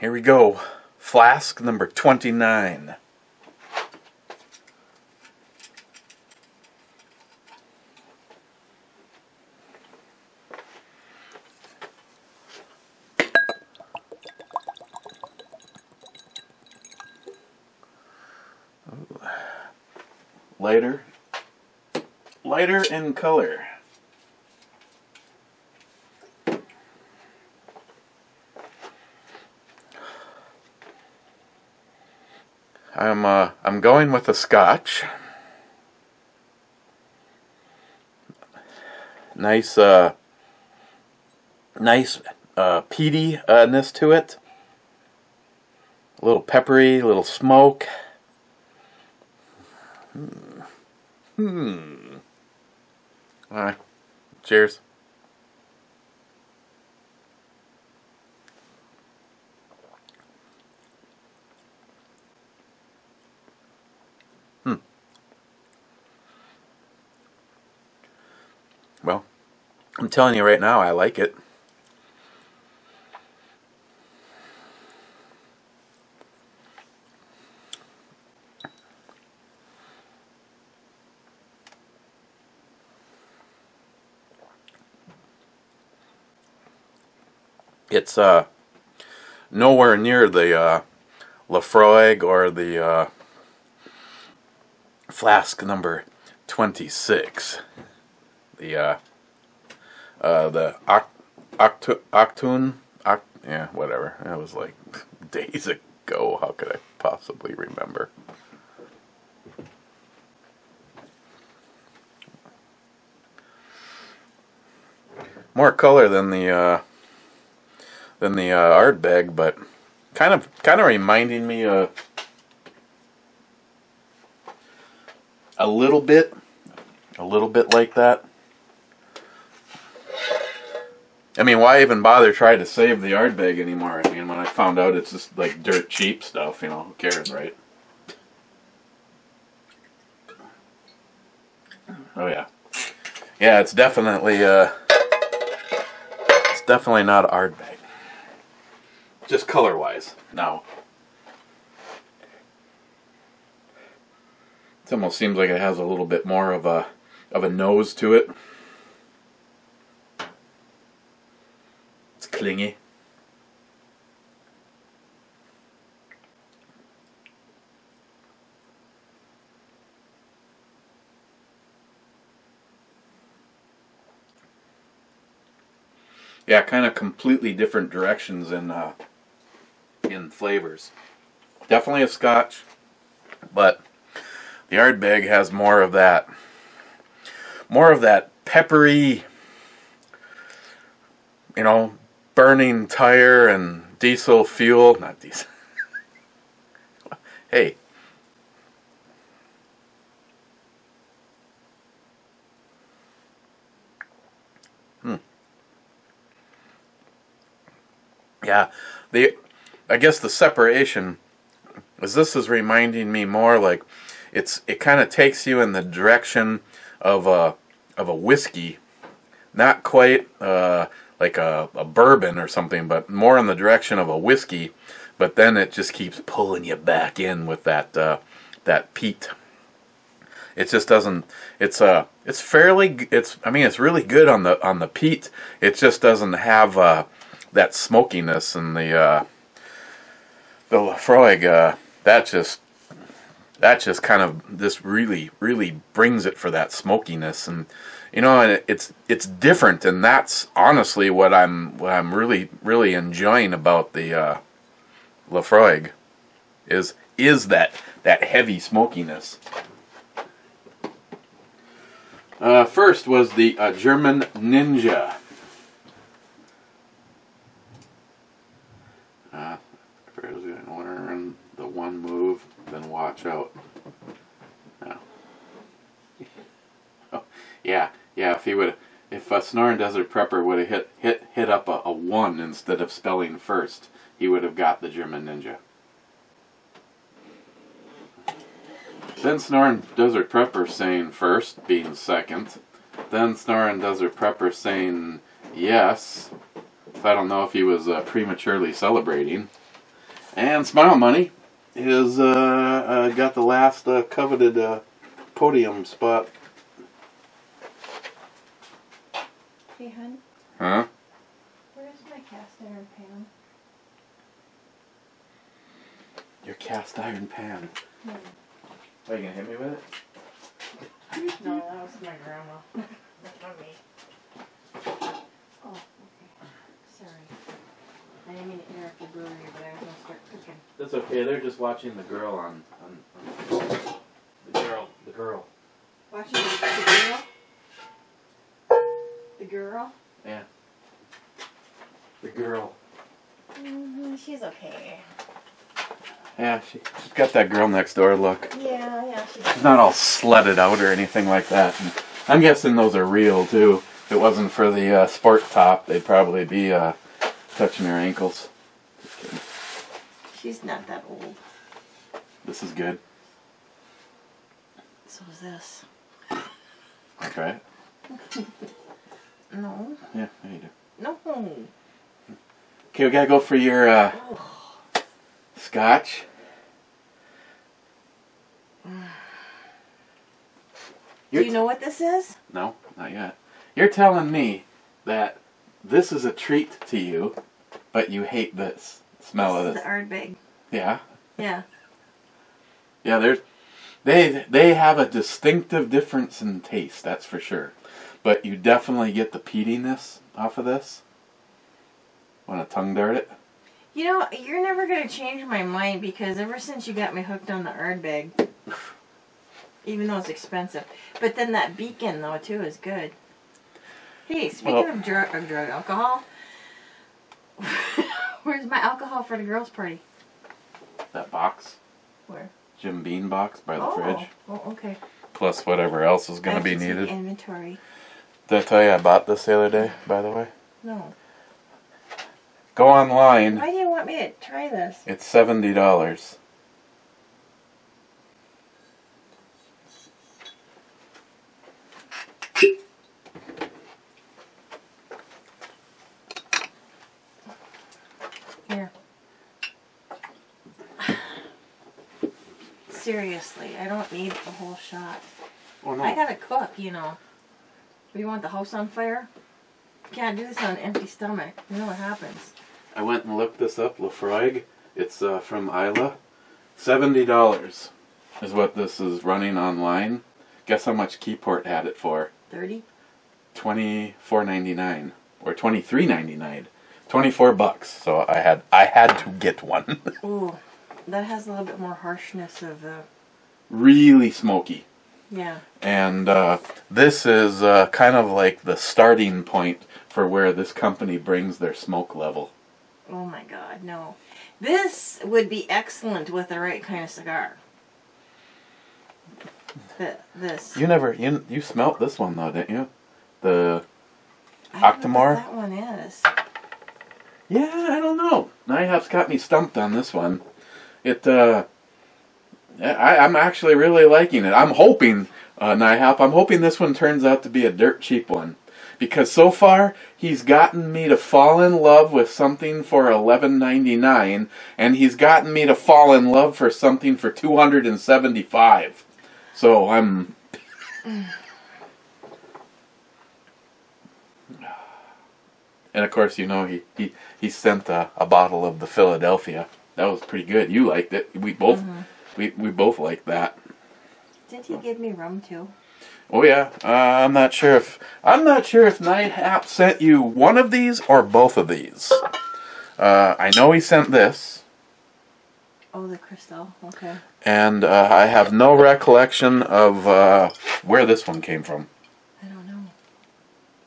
Here we go. Flask number 29. Lighter in color. I'm going with a Scotch. Nice peatiness to it. A little peppery, a little smoke. Alright, cheers. Well, I'm telling you right now, I like it. It's nowhere near the Laphroaig or the Flask number 26. The Octoon, yeah, whatever. That was like days ago. How could I possibly remember? More color than the Ardbeg, but kind of reminding me a little bit like that. I mean, why even bother trying to save the Ardbeg anymore? I mean, when I found out it's just like dirt cheap stuff, you know, who cares, right? Oh yeah, yeah, it's definitely not an Ardbeg. Just color-wise, now. It almost seems like it has a little bit more of a nose to it. It's clingy. Yeah, kind of completely different directions in flavors. Definitely a Scotch, but the Ardbeg has more of that peppery, you know, burning tire and diesel fuel. Not diesel. Hey. Yeah, I guess the separation is this is reminding me more like it kind of takes you in the direction of a whiskey, not quite like a bourbon or something, but more in the direction of a whiskey. But then it just keeps pulling you back in with that peat. It just doesn't. It's fairly. I mean, it's really good on the peat. It just doesn't have that smokiness and the Laphroaig. That just kind of this really brings it for that smokiness, and you know, and it's different, and that's honestly what I'm really enjoying about the Laphroaig is that heavy smokiness. First was the German Ninja. If I was going to learn the one move, then watch out. No. Oh, yeah. If a Snoring Desert Prepper would have hit up a 1 instead of spelling first, he would have got the German Ninja. Then Snoring Desert Prepper saying first, being second. Then Snoring Desert Prepper saying yes. So I don't know if he was prematurely celebrating. And Smile Money is got the last coveted podium spot. Hey, hun. Huh? Where's my cast iron pan? Your cast iron pan. Are you gonna hit me with it? No, that was my grandma. That's not me. Oh, okay. Sorry. I didn't mean to interrupt your brewery, but I was gonna start cooking. That's okay. They're just watching the girl on the girl. Watching the girl? The girl? Yeah. The girl. She's okay. Yeah, she's got that girl next door look. Yeah, She's not all slutted out or anything like that. And I'm guessing those are real too. If it wasn't for the sport top, they'd probably be touching her ankles. Just kidding. she's not that old. This is good. So is this. Try it. No. Yeah, there you do. No. Okay, we gotta go for your scotch. Do you know what this is? No, not yet. You're telling me that this is a treat to you, but you hate this smell of This this. is the Ardbeg. Yeah. Yeah. Yeah, they have a distinctive difference in taste, that's for sure. But you definitely get the peatiness off of this. Want to tongue dart it? You know, you're never going to change my mind because ever since you got me hooked on the Ardbeg, even though it's expensive. But then that Beacon, though, too, is good. Hey, speaking of drug alcohol, where's my alcohol for the girls' party? That box. Where? Jim Beam box by the fridge. Oh, okay. Plus whatever else is going to be needed. Inventory. Did I tell you I bought this the other day, by the way? No. Go online. Why do you want me to try this? It's $70. Here. Seriously, I don't need a whole shot. Oh, no. I gotta cook, you know. You want the house on fire? You can't do this on an empty stomach. You know what happens. I went and looked this up, Lafroig. It's from Isla. $70 is what this is running online. Guess how much Keyport had it for? 30? $24.99 or $23.99. $24. So I had to get one. Ooh, that has a little bit more harshness of Really smoky. yeah. And this is kind of like the starting point for where this company brings their smoke level. Oh my God, no. This would be excellent with the right kind of cigar. This. You smelt this one though, didn't you? The I don't know Octomore? what that one is. Yeah, I don't know. NIHAP's got me stumped on this one. I'm actually really liking it. I'm hoping, NIHAP, I'm hoping this one turns out to be a dirt cheap one. Because so far, he's gotten me to fall in love with something for $11.99, and he's gotten me to fall in love for something for $275. So I'm... And of course, you know, he sent a bottle of the Philadelphia. That was pretty good. You liked it. We both we both liked that. Did he give me rum too? Oh yeah. I'm not sure if NIHAP sent you one of these or both of these. I know he sent this. Oh, the crystal. Okay. And I have no recollection of where this one came from. I don't know.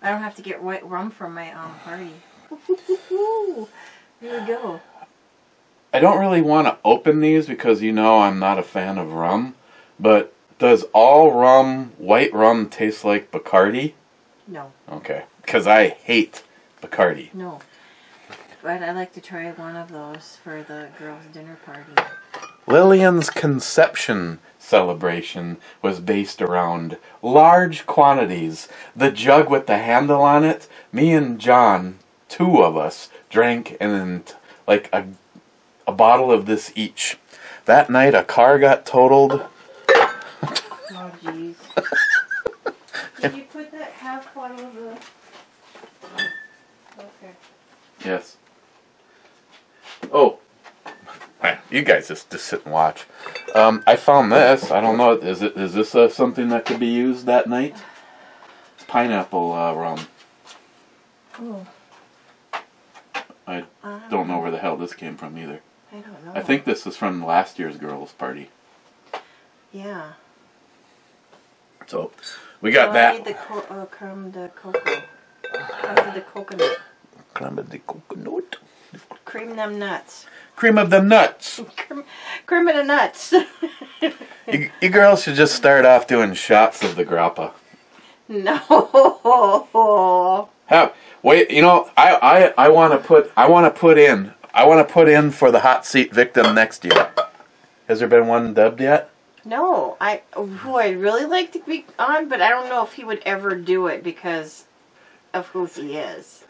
I don't have to get white rum from my party. Here we go. I don't really want to open these because you know I'm not a fan of rum, but does all rum, white rum, taste like Bacardi? No. Okay, because I hate Bacardi. No. But I'd like to try one of those for the girls' dinner party. Lillian's conception celebration was based around large quantities. The jug with the handle on it, me and John, two of us, drank and like a a bottle of this each. That night, a car got totaled. Oh, jeez. Did you put that half bottle of the... Okay. Yes. Oh. You guys just sit and watch. I found this. I don't know. Is this something that could be used that night? It's pineapple rum. Oh. I don't know where the hell this came from either. I don't know. I think this is from last year's girls' party. Yeah. So, we got that. I need the creme de cocoa. After the coconut. Creme de coconut. Cream them nuts. Cream of them nuts. Cream of the nuts. You girls should just start off doing shots of the grappa. No. Wait, you know, I want to put in for the hot seat victim next year. Has there been one dubbed yet? No, who I'd really like to be on, but I don't know if he would ever do it because of who he is.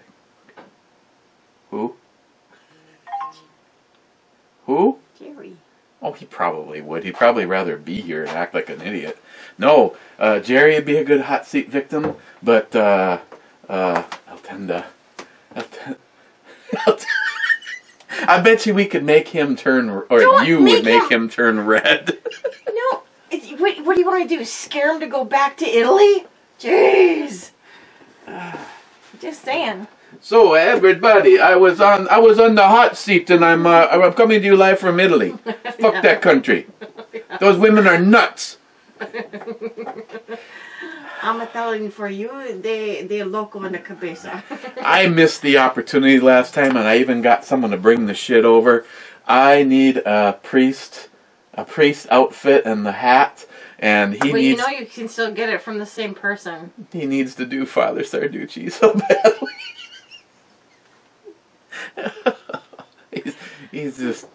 Who? Who? Jerry. Oh, he probably would. He'd probably rather be here and act like an idiot. No, Jerry would be a good hot seat victim, but Altenda. I bet you we could make him turn, or you would make him turn red. No, what do you want to do? Scare him to go back to Italy? Jeez. Just saying. So everybody, I was on the hot seat, and I'm coming to you live from Italy. Fuck that country. Those women are nuts. I'm telling for you, they're local in the cabeza. I missed the opportunity last time, and I even got someone to bring the shit over. I need a priest outfit and the hat, and he needs. Well, you can still get it from the same person. He needs to do Father Sarducci so badly. He's just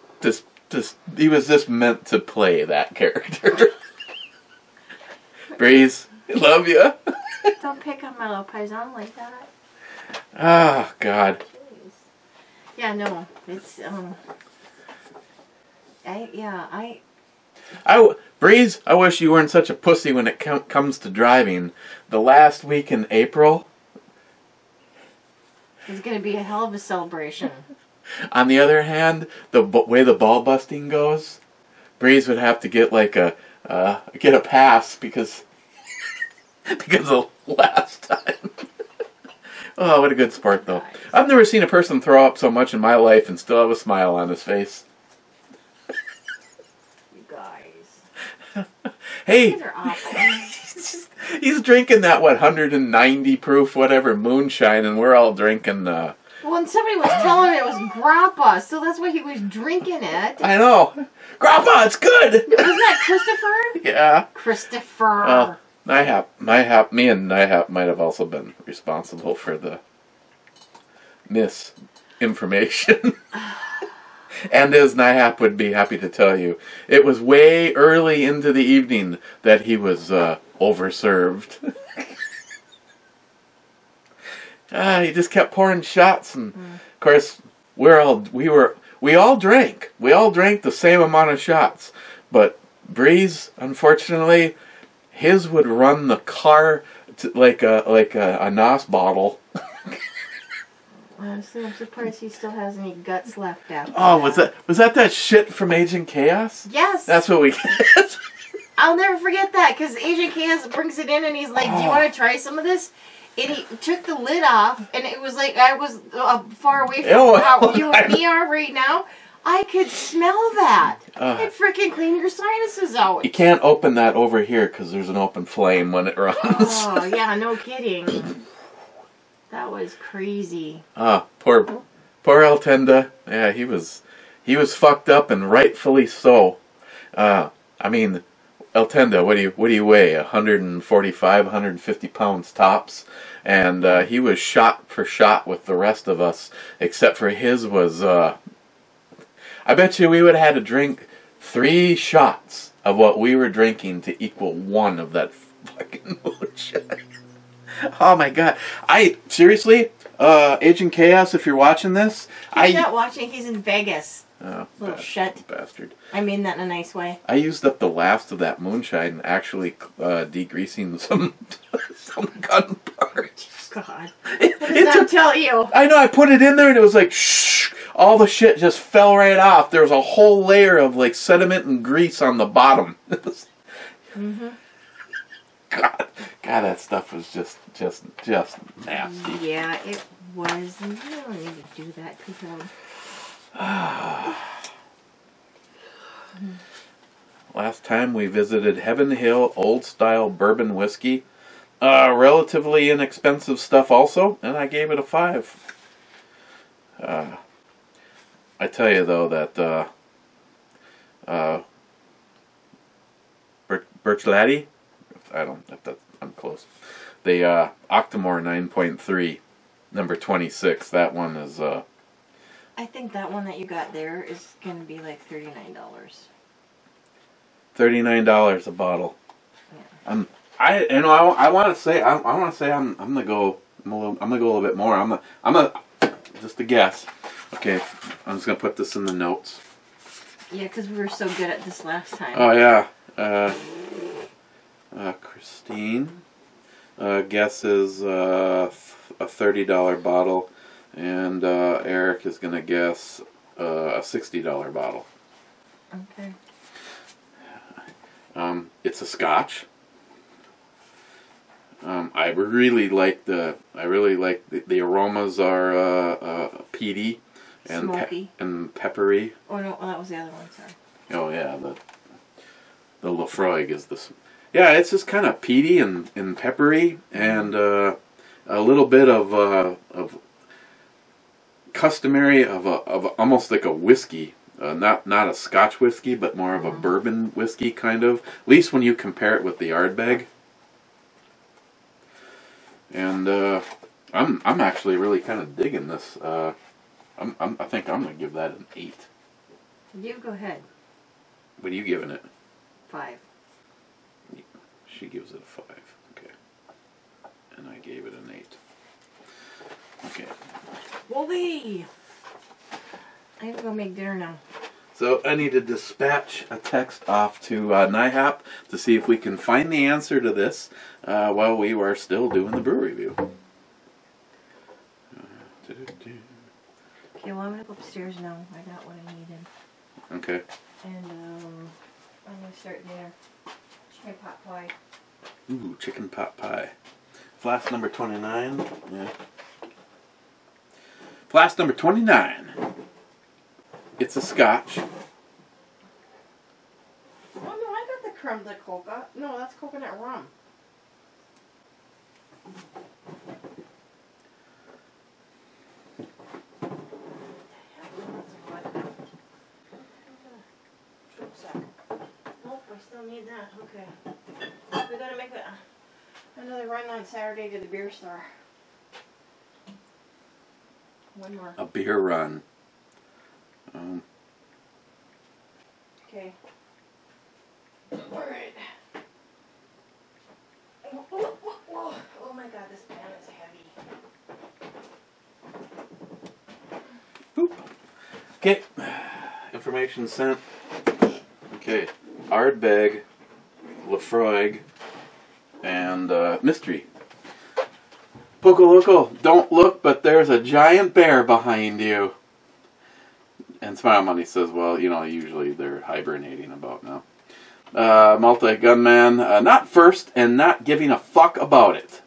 he was just meant to play that character. Breeze, love you. Don't pick on my little paisan like that. Oh God. Jeez. Yeah, no, it's Breeze, I wish you weren't such a pussy when it comes to driving. The last week in April. It's going to be a hell of a celebration. On the other hand, the way the ball busting goes, Breeze would have to get like get a pass because of last time. Oh, what a good sport though! I've never seen a person throw up so much in my life and still have a smile on his face. You guys. Hey, You guys are awful. he's drinking that 190 proof whatever moonshine, and we're all drinking. Well, and somebody was telling him it was grappa, so that's why he was drinking it. I know, grappa, it's good. Wasn't that Christopher? Yeah, Christopher. Me and Nihap might have also been responsible for the misinformation. And as Nihap would be happy to tell you, it was way early into the evening that he was overserved. He just kept pouring shots, and of course we all drank. We all drank the same amount of shots, but Breeze, unfortunately, his would run the car like a NOS bottle. Honestly, I'm surprised he still has any guts left after. Oh, was that shit from Agent Chaos? Yes. That's what we get. I'll never forget that because Agent Chaos brings it in and he's like, "Do you want to try some of this?" And he took the lid off, and it was like I was far away from how you and me are right now. I could smell that. It freaking cleaned your sinuses out. You can't open that over here because there's an open flame when it runs. Oh, yeah, no kidding. That was crazy. Poor Altenda. Yeah, he was fucked up, and rightfully so. I mean, Altenda, what do you weigh? 145, 150 pounds tops, and he was shot for shot with the rest of us, except for his was. I bet you we would have had to drink 3 shots of what we were drinking to equal 1 of that fucking moonshine. Oh my God! Seriously, Agent Chaos, if you're watching this, he's not watching. He's in Vegas. Oh, Little shit. bastard. I mean that in a nice way. I used up the last of that moonshine actually degreasing some gun parts. God. What does that tell you? I know, I put it in there and it was like, shh, all the shit just fell right off. There was a whole layer of like sediment and grease on the bottom. Mm-hmm. God, that stuff was just nasty. Yeah, it was. And you don't need to do that to him. Last time we visited Heaven Hill Old Style Bourbon Whiskey. Relatively inexpensive stuff also, and I gave it a 5. I tell you though that Birch Laddie, I'm close. The Octomore 9.3, number 26. That one is. I think that one that you got there is going to be like $39. $39 a bottle. Yeah. I want to say I'm gonna go a little bit more. I'm just a guess. Okay, I'm just gonna put this in the notes. Yeah, because we were so good at this last time. Oh yeah. Christine guesses a $30 bottle, and Eric is gonna guess a $60 bottle. Okay. It's a Scotch. I really like the aromas are peaty and Smoky. And peppery. Oh no, that was the other one. Sorry. Oh yeah, the Lafroig is this. Yeah, it's just kind of peaty and peppery, and a little bit of customary of almost like a whiskey. Not a Scotch whiskey, but more of a bourbon whiskey kind of. At least when you compare it with the Ardbeg. And I'm actually really kind of digging this. I think I'm gonna give that an 8. You go ahead. What are you giving it? 5. She gives it a 5. Okay. And I gave it an 8. Okay. Wooly! I have to go make dinner now. So I need to dispatch a text off to NIHAP to see if we can find the answer to this while we are still doing the brew review. Okay, well I'm going to go upstairs now. I got what I needed. Okay. And I'm going to start dinner. Chicken pot pie. Ooh, chicken pot pie. Flask number 29. Yeah. Flask number 29. It's a Scotch. Oh no, I got the creme de coca. No, that's coconut rum. Nope, I still need that. Okay. We gotta make another run on Saturday to the beer store. One more. A beer run. Okay. Alright. Oh my god, this pan is heavy. Boop. Okay. Information sent. Okay. Ardbeg, Lafroig, and Mystery. Poco Loco, don't look, but there's a giant bear behind you. And Smile Money says, well, you know, usually they're hibernating about now. Multi-Gunman, not first and not giving a fuck about it.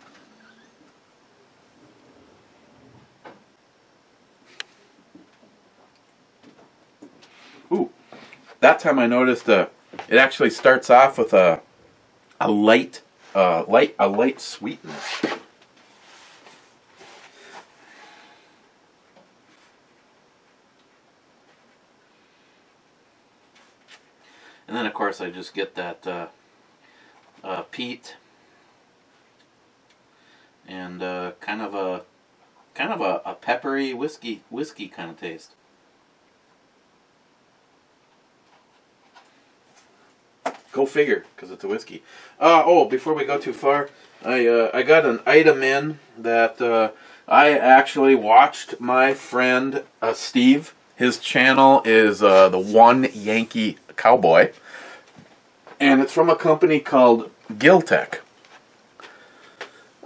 Ooh, that time I noticed it actually starts off with a light sweetness. And then, of course, I just get that peat and kind of a peppery whiskey kind of taste. Go figure, because it's a whiskey. Oh, before we go too far, I got an item in that I actually watched my friend Steve His channel is the One Yankee Cowboy, and it's from a company called Giltech.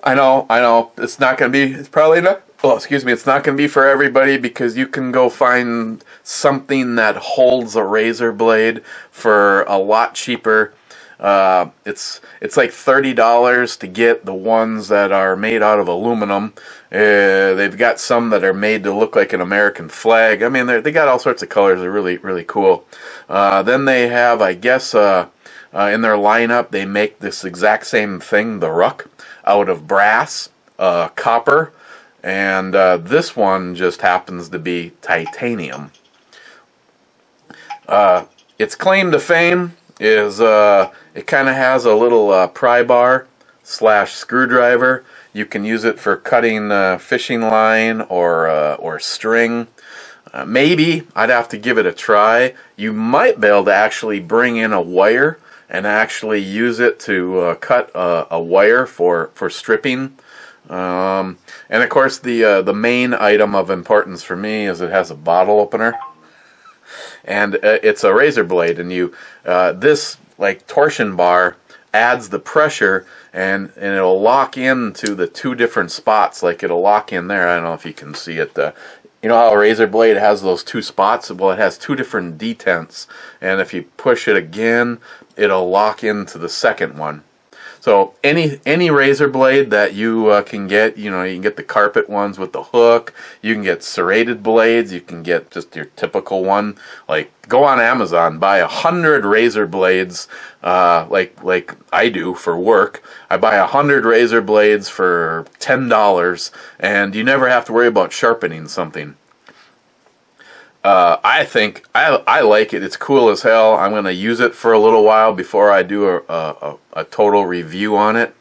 I know, it's not going to be, it's probably not, oh, excuse me, it's not going to be for everybody, because you can go find something that holds a razor blade for a lot cheaper. It's like $30 to get the ones that are made out of aluminum. They've got some that are made to look like an American flag. I mean, they got all sorts of colors. They're really, really cool. Then they have, I guess, in their lineup, they make this exact same thing, the Ruck, out of brass, copper, and this one just happens to be titanium. Its claim to fame is it kind of has a little pry bar / screwdriver. You can use it for cutting fishing line or string. Maybe I'd have to give it a try. You might be able to actually bring in a wire and actually use it to cut a wire for stripping. And of course, the main item of importance for me is it has a bottle opener, and it's a razor blade. And this like torsion bar adds the pressure, and it'll lock into the two different spots. Like it'll lock in there. I don't know if you can see it. You know how a razor blade has those two spots? Well, it has two different detents, and if you push it again, it'll lock into the second one. So any razor blade that you can get, you can get the carpet ones with the hook. You can get serrated blades. You can get just your typical one. Like, go on Amazon, buy 100 razor blades, like I do for work. I buy 100 razor blades for $10, and you never have to worry about sharpening something. I think I like it. It's cool as hell. I'm going to use it for a little while before I do a total review on it.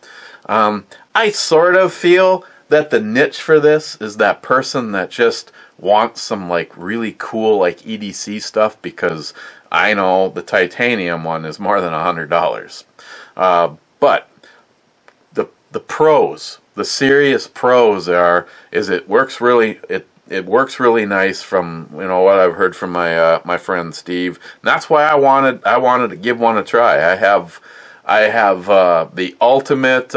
I sort of feel that the niche for this is that person that just wants some like really cool like EDC stuff, because I know the titanium one is more than $100. But the pros, the serious pros is it works really nice from what I've heard from my friend Steve. And that's why I wanted to give one a try. I have the ultimate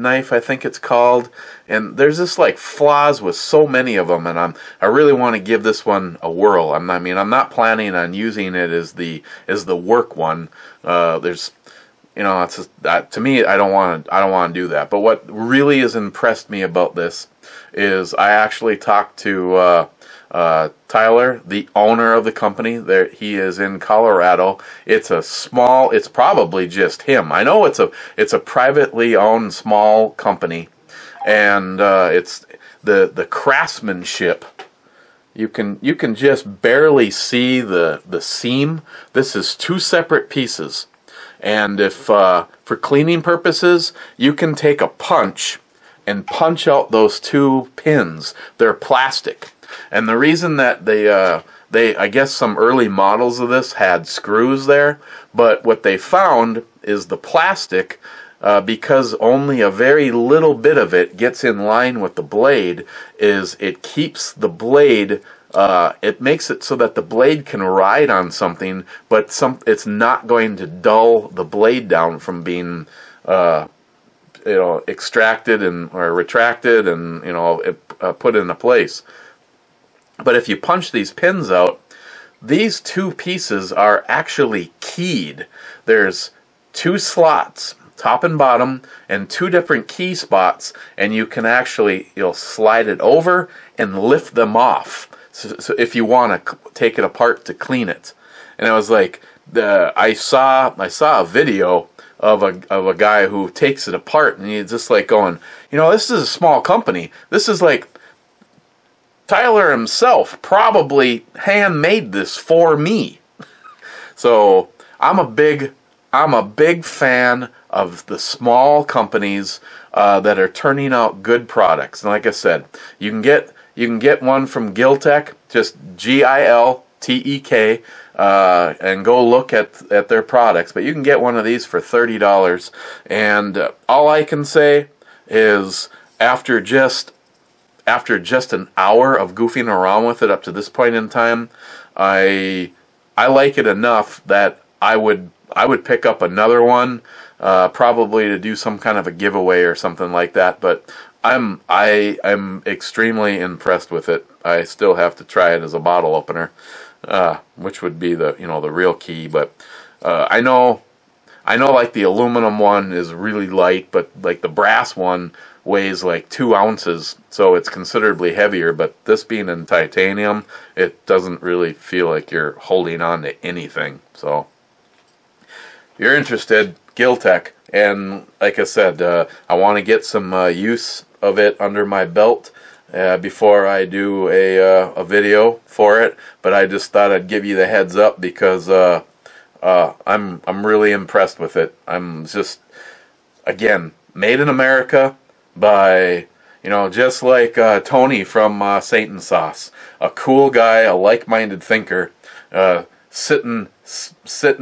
knife, I think it's called, and there's just like flaws with so many of them, and I really want to give this one a whirl. I'm not planning on using it as the work one. It's just, to me, I don't want to do that. But what really has impressed me about this is I actually talked to Tyler, the owner of the company. He is in Colorado. It's probably just him. I know it's a privately owned small company, and it's the craftsmanship. You can just barely see the seam. This is two separate pieces, and if for cleaning purposes, you can take a punch and punch out those two pins. They're plastic. And the reason that I guess some early models of this had screws there, but what they found is the plastic, because only a very little bit of it gets in line with the blade, it keeps the blade, it makes it so that the blade can ride on something, but it's not going to dull the blade down from being extracted or retracted and put into place. But if you punch these pins out, these two pieces are actually keyed. There's two slots, top and bottom, and two different key spots, and you can actually slide it over and lift them off. So if you want to take it apart to clean it. And it was like I saw a video of a guy who takes it apart, and he's just like going, this is a small company. This is like Tyler himself probably handmade this for me. So I'm a big fan of the small companies that are turning out good products. And like I said, you can get one from Giltech, just Giltek, and go look at their products. But you can get one of these for $30. And all I can say is after after just an hour of goofing around with it up to this point in time, I like it enough that I would pick up another one, probably to do some kind of a giveaway or something like that. But I'm extremely impressed with it. I still have to try it as a bottle opener, which would be the the real key. But I know like the aluminum one is really light, but like the brass one weighs like 2 ounces, so it's considerably heavier. But this being in titanium, it doesn't really feel like you're holding on to anything. So if you're interested, Giltech, and like I said, I want to get some use of it under my belt before I do a video for it. But I just thought I'd give you the heads up because I'm really impressed with it. I'm just, again, made in America by, just like Tony from Saint & Sauce, a cool guy, a like-minded thinker, sitting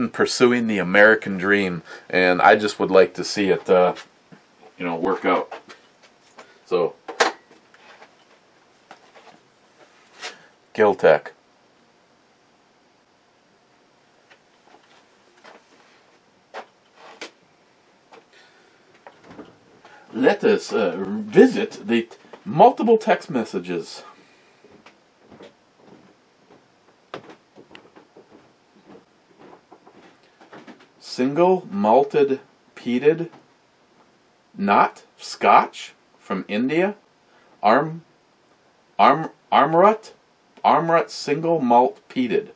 pursuing the American dream, and I just would like to see it, work out. So, Giltech. Let us visit the multiple text messages. Single malted peated, not Scotch from India. AMRUT single malt peated.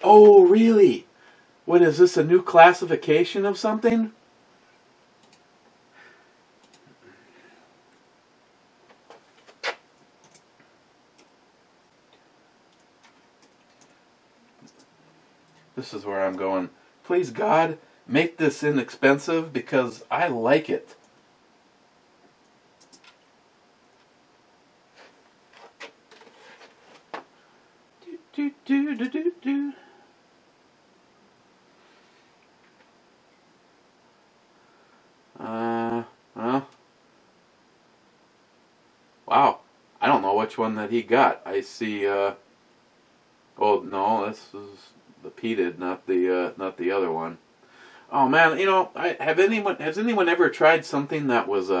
Oh, really? What is this, a new classification of something? This is where I'm going. Please, God, make this inexpensive because I like it. Do, do, do, do, do, do. Wow. I don't know which one that he got. I see, oh no, this is the peated, not the other one. Oh man, has anyone ever tried something that was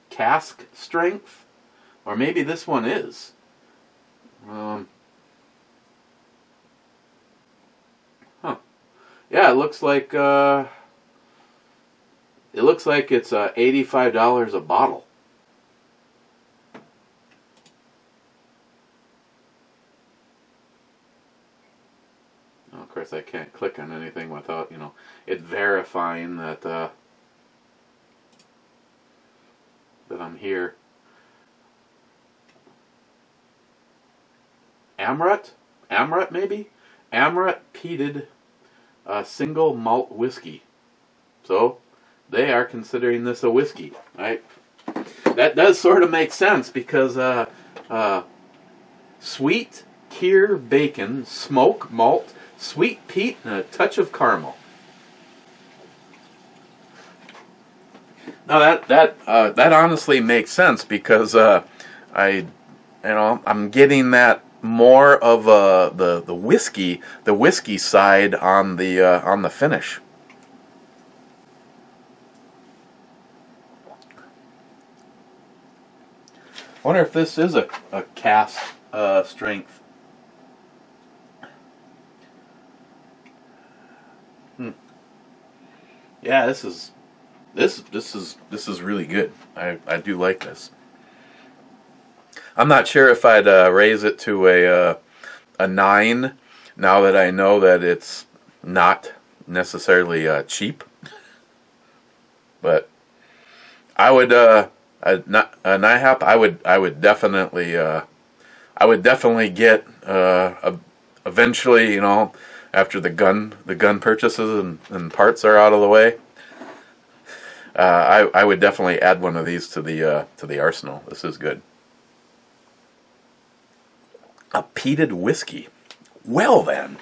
cask strength? Or maybe this one is. Huh. Yeah, it looks like it's $85 a bottle. Now, of course, I can't click on anything without it verifying that that I'm here. AMRUT maybe? AMRUT peated single malt whiskey. So they are considering this a whiskey. That does sort of make sense because sweet Keir bacon, smoke malt, sweet peat, and a touch of caramel. Now that honestly makes sense because I'm getting that more of the whiskey side on the finish. I wonder if this is a cask strength. Yeah, this is really good. I do like this. I'm not sure if I'd raise it to a 9 now that I know that it's not necessarily cheap. But I would NIHAP. I would definitely get eventually, after the gun purchases and parts are out of the way. I would definitely add one of these to the arsenal. This is good. A peated whiskey. Well then.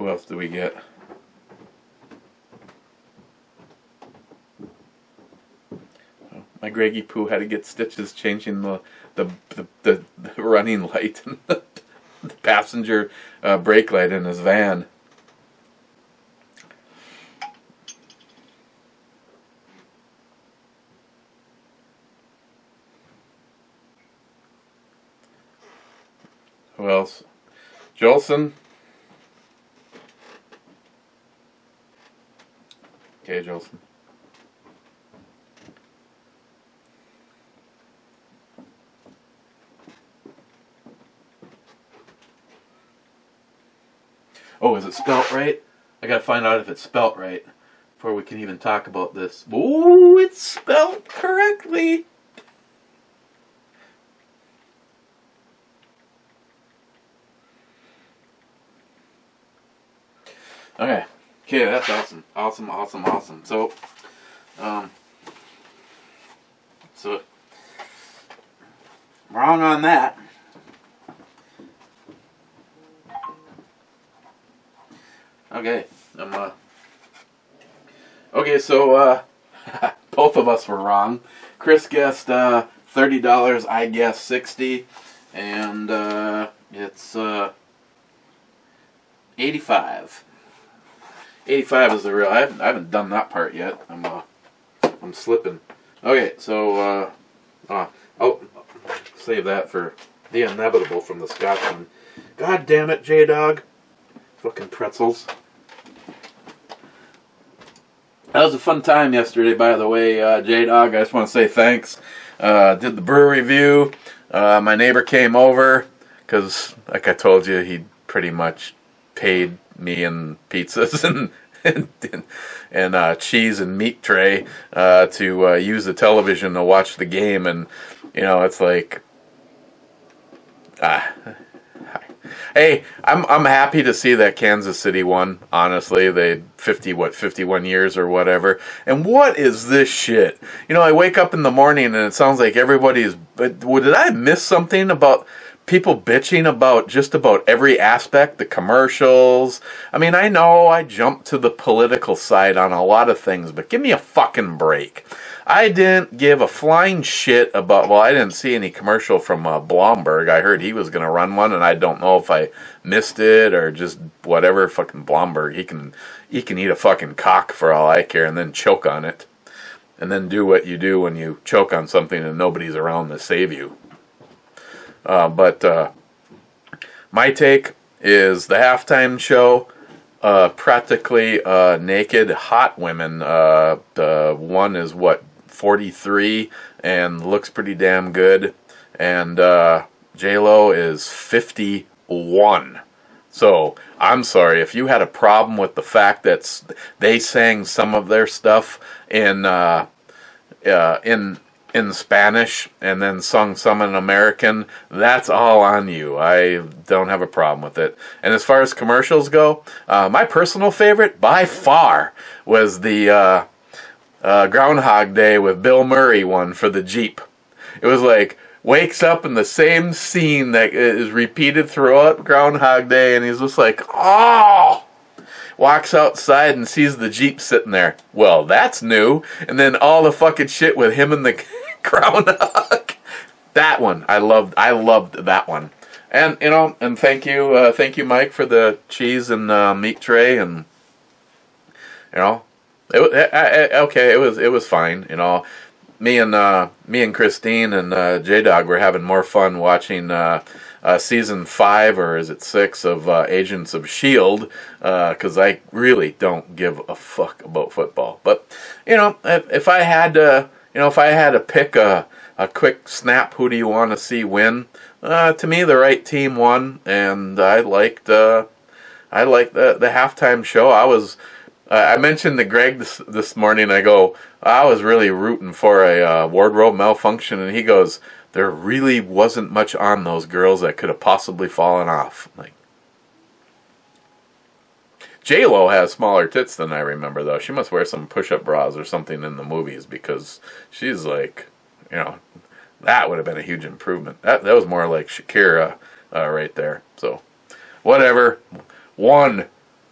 Who else do we get? Oh, my Greggy Poo had to get stitches changing the running light and the passenger brake light in his van. Who else? Jolson. Okay, Jolson. Oh, is it spelt right? I gotta find out if it's spelt right before we can even talk about this. Oh, it's spelt correctly. Okay. Okay, that's awesome. Awesome, awesome, awesome. So, wrong on that. Okay, okay, so, both of us were wrong. Chris guessed, $30, I guessed 60, and, it's, 85. 85 is the real. I haven't done that part yet. I'm slipping. Okay, so I'll save that for the inevitable from the Scotsman. God damn it, J-Dog. Fucking pretzels. That was a fun time yesterday, by the way, J-Dog. I just want to say thanks. Did the brew review. My neighbor came over because, like I told you, he pretty much paid me in pizzas and cheese and meat tray to use the television to watch the game, and you know, it's like, hey, I'm happy to see that Kansas City won. Honestly, they 51 years or whatever. And what is this shit? You know, I wake up in the morning and it sounds like everybody's. But did I miss something about people bitching about just about every aspect, the commercials? I mean, I know I jumped to the political side on a lot of things, but give me a fucking break. I didn't give a flying shit about, well, I didn't see any commercial from Blomberg. I heard he was going to run one, and I don't know if I missed it or just whatever. Fucking Blomberg, he can eat a fucking cock for all I care and then choke on it. And then do what you do when you choke on something and nobody's around to save you. But my take is the halftime show, practically naked hot women. The one is what, 43 and looks pretty damn good, and J-Lo is 51. So I'm sorry if you had a problem with the fact that they sang some of their stuff in Spanish and then sung some in American. That's all on you. I don't have a problem with it. And as far as commercials go, my personal favorite by far was the Groundhog Day with Bill Murray one for the Jeep. It was like, wakes up in the same scene that is repeated throughout Groundhog Day, and he's just like, oh! Walks outside and sees the Jeep sitting there. Well, that's new. And then all the fucking shit with him and the groundhog. That one, I loved that one. And you know, and thank you, Mike, for the cheese and meat tray, and you know, it was fine. You know, me and Christine and J-Dog were having more fun watching season 5, or is it 6, of Agents of S.H.I.E.L.D., because I really don't give a fuck about football. But you know, if I had to pick a quick snap, who do you want to see win? To me, the right team won, and I liked the halftime show. I mentioned to Greg this morning, I go, I was really rooting for a wardrobe malfunction, and he goes, there really wasn't much on those girls that could have possibly fallen off. Like, J-Lo has smaller tits than I remember, though. She must wear some push-up bras or something in the movies, because she's like, you know, that would have been a huge improvement. That was more like Shakira right there. So, whatever. One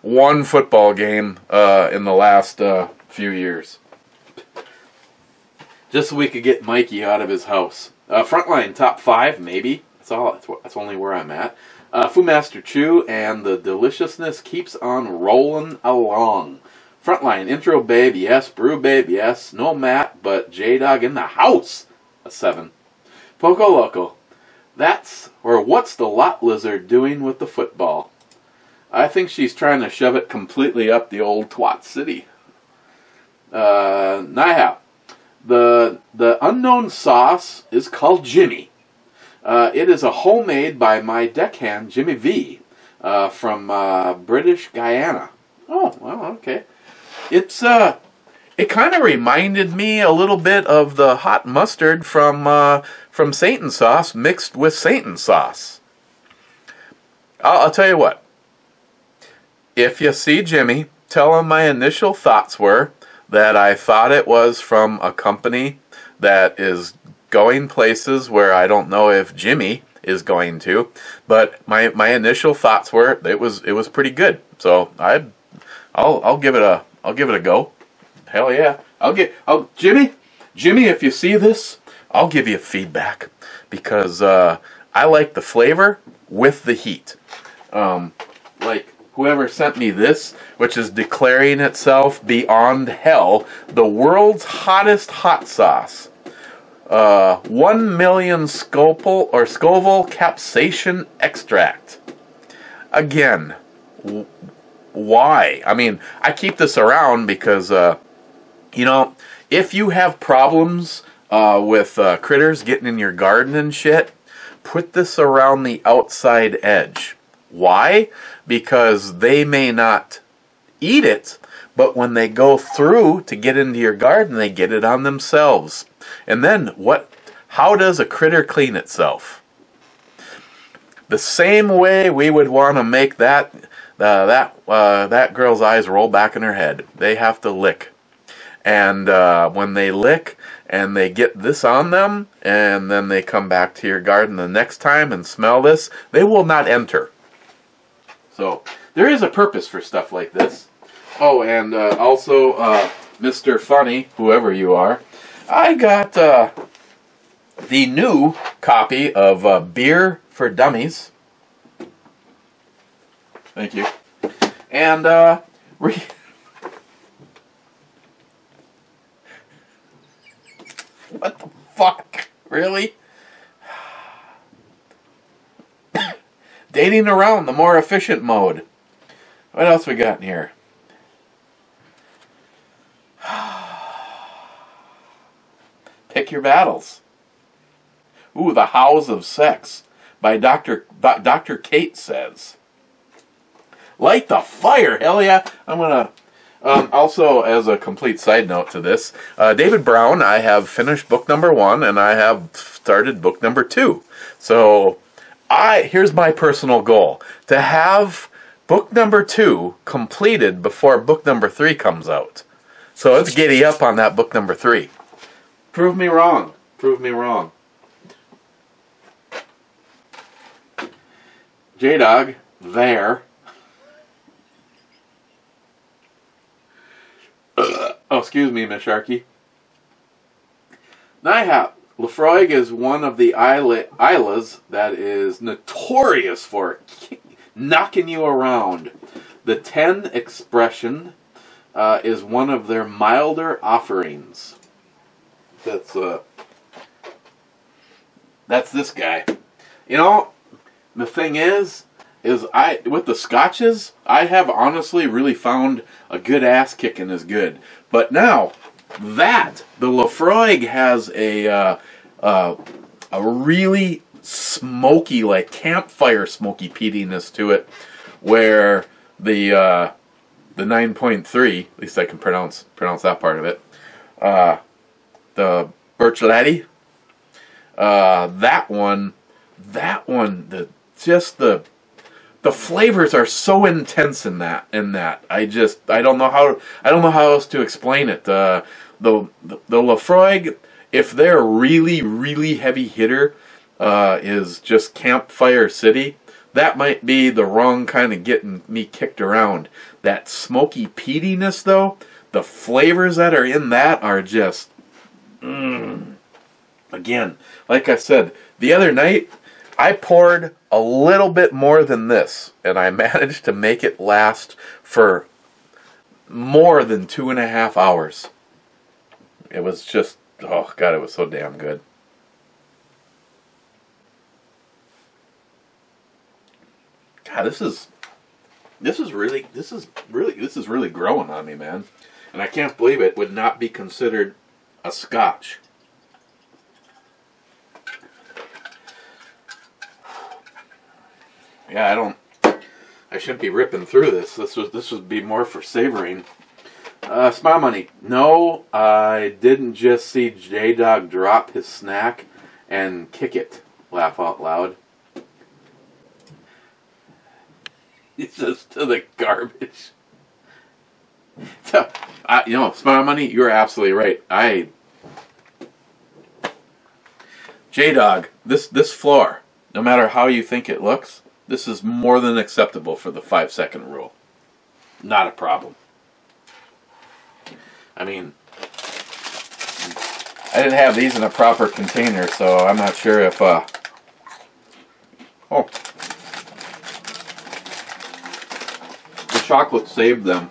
one football game in the last few years. Just so we could get Mikey out of his house. Frontline top 5, maybe. That's only where I'm at. Fu Master Chew, and the deliciousness keeps on rolling along. Frontline intro babe, yes. Brew babe, yes. No Matt, but J-Dog in the house. A 7. Poco Loco. What's the lot lizard doing with the football? I think she's trying to shove it completely up the old twat city. Nihao. The unknown sauce is called Jimmy. It is a homemade by my deckhand, Jimmy V, from British Guyana. Oh, well, okay. It kind of reminded me a little bit of the hot mustard from Satan sauce mixed with Satan sauce. I'll tell you what. If you see Jimmy, tell him my initial thoughts were that I thought it was from a company that is going places where I don't know if Jimmy is going to, but my initial thoughts were it was pretty good. So I'll give it a go. Hell yeah. Jimmy, if you see this, I'll give you feedback because I like the flavor with the heat. Like whoever sent me this, which is declaring itself beyond hell, the world's hottest hot sauce. 1 million Scoville capsaicin extract. Again, why? I mean, I keep this around because, if you have problems with critters getting in your garden and shit, put this around the outside edge. Why? Because they may not eat it, but when they go through to get into your garden, they get it on themselves. And then how does a critter clean itself? The same way we would want to make that girl's eyes roll back in her head. They have to lick. And when they lick and they get this on them, and then they come back to your garden the next time and smell this, they will not enter. So there is a purpose for stuff like this. Oh, and also, Mr. Funny, whoever you are, I got the new copy of Beer for Dummies. Thank you. And what the fuck? Really? Dating around the more efficient mode. What else we got in here? Pick your battles. Ooh, The Hows of Sex by Dr. Kate says. Light the fire. Hell yeah. I'm going to... also, as a complete side note to this, David Brown, I have finished book number 1, and I have started book number 2. So... here's my personal goal, to have book number 2 completed before book number 3 comes out. So let's giddy up on that book number 3. Prove me wrong. Prove me wrong. J-Dog, there. Oh, excuse me, Miss Sharky. Nihap. Lefroy is one of the islas that is notorious for knocking you around. The 10 expression is one of their milder offerings. That's this guy. You know, the thing is with the scotches, I have honestly really found a good ass kicking is good. But now the Lefroy has a really smoky, like campfire smoky peatiness to it, where the 9.3, at least I can pronounce that part of it, the Birch Laddie, that one, the flavors are so intense in that. I don't know how else to explain it. The Lefroy, if they're really, really heavy hitter, is just Campfire City. that might be the wrong kind of getting me kicked around. That smoky peatiness, though, the flavors that are in that are just, again, like I said, the other night, I poured a little bit more than this, and I managed to make it last for more than 2.5 hours. It was just, oh God, it was so damn good. God, this is really growing on me, man. And I can't believe it would not be considered a scotch. Yeah, I shouldn't be ripping through this. This would be more for savoring. Smile money. No, I didn't just see J-Dog drop his snack and kick it. Laugh out loud. It's just to the garbage. So, Smile money, you're absolutely right. J-Dog, this floor, no matter how you think it looks, this is more than acceptable for the 5-second rule. Not a problem. I mean, I didn't have these in a proper container, so I'm not sure if, oh. The chocolate saved them.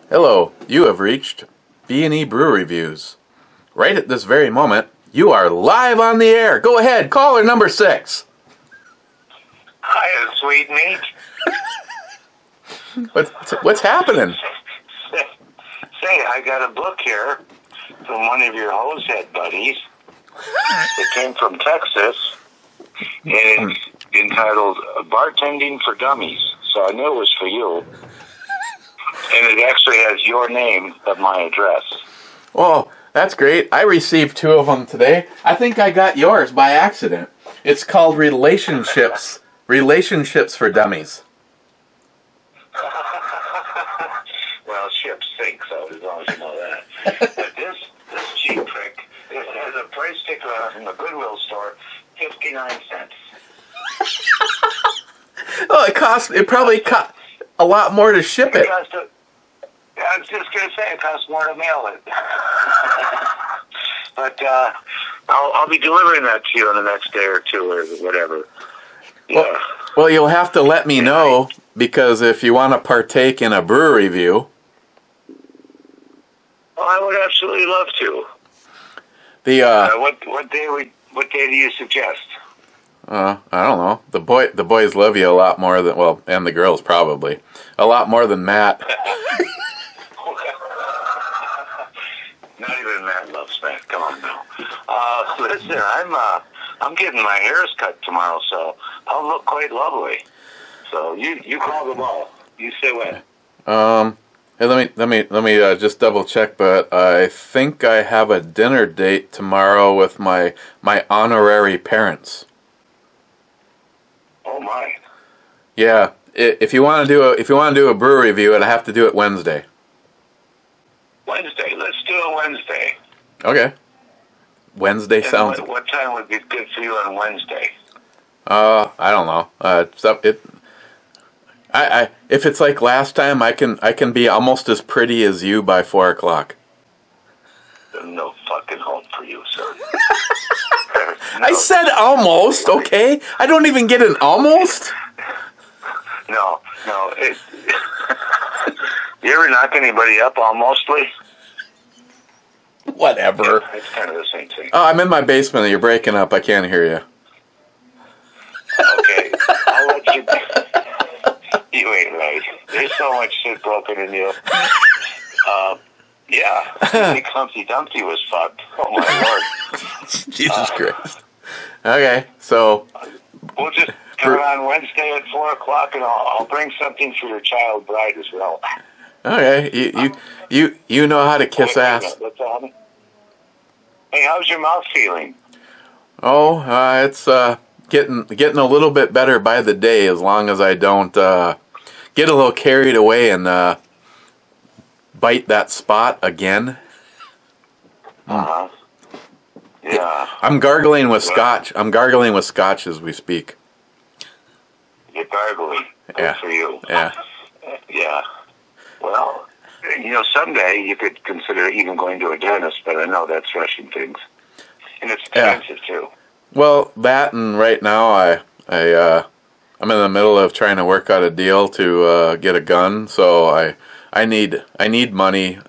Hello, you have reached BandEBrewReviews. Right at this very moment, you are live on the air. Go ahead, caller number 6. Hiya, sweet meat. What's happening? Say, I got a book here from one of your hosehead buddies. It came from Texas, and it's entitled Bartending for Dummies. So I knew it was for you. And it actually has your name at my address. Oh, that's great. I received 2 of them today. I think I got yours by accident. It's called Relationships for Dummies. Well, ships sink, so as long as you know that. But this cheap trick, it has a price sticker on it from the Goodwill store, 59 cents. Oh, it probably cost a lot more to ship it. I was just going to say, it costs more to mail it. But I'll be delivering that to you in the next day or 2 or whatever. Yeah. Well, you'll have to let me know, because if you want to partake in a brew review. Well, I would absolutely love to. What day do you suggest? I don't know. The boys love you a lot more than, well, and the girls probably a lot more than Matt. Not even Matt loves Matt. Come on now. Listen, I'm getting my hairs cut tomorrow, so I'll look quite lovely. So you call the ball. You say when. Hey, let me just double check, but I think I have a dinner date tomorrow with my honorary parents. Oh my. Yeah, if you want to do a brew review, I'd have to do it Wednesday. Wednesday. Let's do it Wednesday. Okay. Wednesday sounds. What time would be good for you on Wednesday? I don't know. If it's like last time, I can be almost as pretty as you by 4 o'clock. There's no fucking hope for you, sir. I said almost, okay? I don't even get an almost? No. You ever knock anybody up almostly? Whatever. Yeah, it's kind of the same thing. Oh, I'm in my basement. You're breaking up. I can't hear you. Okay, I'll let you... You ain't right. There's so much shit broken in you. Yeah. Big Humpty Dumpty was fucked. Oh, my Lord. Jesus Christ. Okay, so... We'll just come on Wednesday at 4 o'clock, and I'll bring something for your child bride as well. Okay, you know how to kiss ass. What's that? Hey, how's your mouth feeling? Oh, it's getting a little bit better by the day, as long as I don't get a little carried away and bite that spot again. Uh-huh. Yeah. I'm gargling with scotch. I'm gargling with scotch as we speak. You're gargling. Good Yeah. for you. Yeah. Yeah. Well, someday you could consider even going to a dentist, but I know that's rushing things. And it's expensive, too. Well, that and right now I'm in the middle of trying to work out a deal to get a gun, so I need money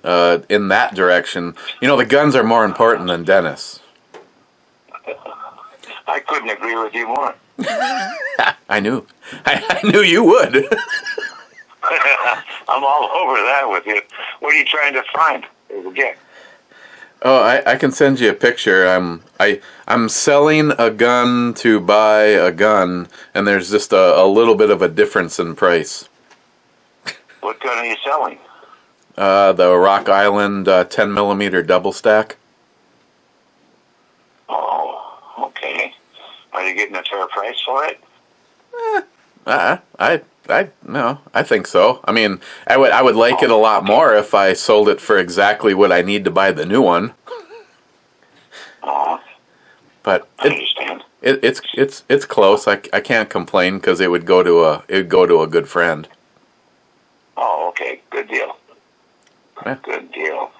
in that direction. The guns are more important than dentists. I couldn't agree with you more. I knew you would. I'm all over that with you. What are you trying to find? Again. Oh, I can send you a picture. I'm selling a gun to buy a gun, and there's just a little bit of a difference in price. What gun are you selling? The Rock Island 10mm double stack. Oh, okay. Are you getting a fair price for it? No, I think so. I mean, I would like it a lot more if I sold it for exactly what I need to buy the new one. But I understand. It's close. I can't complain because it would go to a good friend. Oh, okay. Good deal. Yeah. Good deal.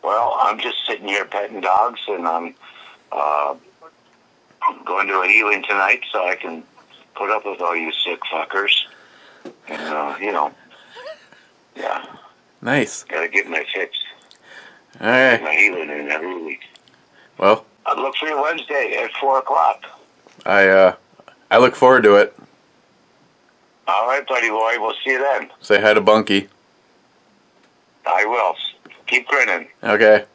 Well, I'm just sitting here petting dogs, and I'm going to a healing tonight so I can put up with all you sick fuckers. And, yeah. Nice. Gotta get my fix. All right. Get my healing in every week. Well, I'll look for you Wednesday at 4 o'clock. I look forward to it. All right, buddy boy. We'll see you then. Say hi to Bunky. I will. Keep grinning. Okay.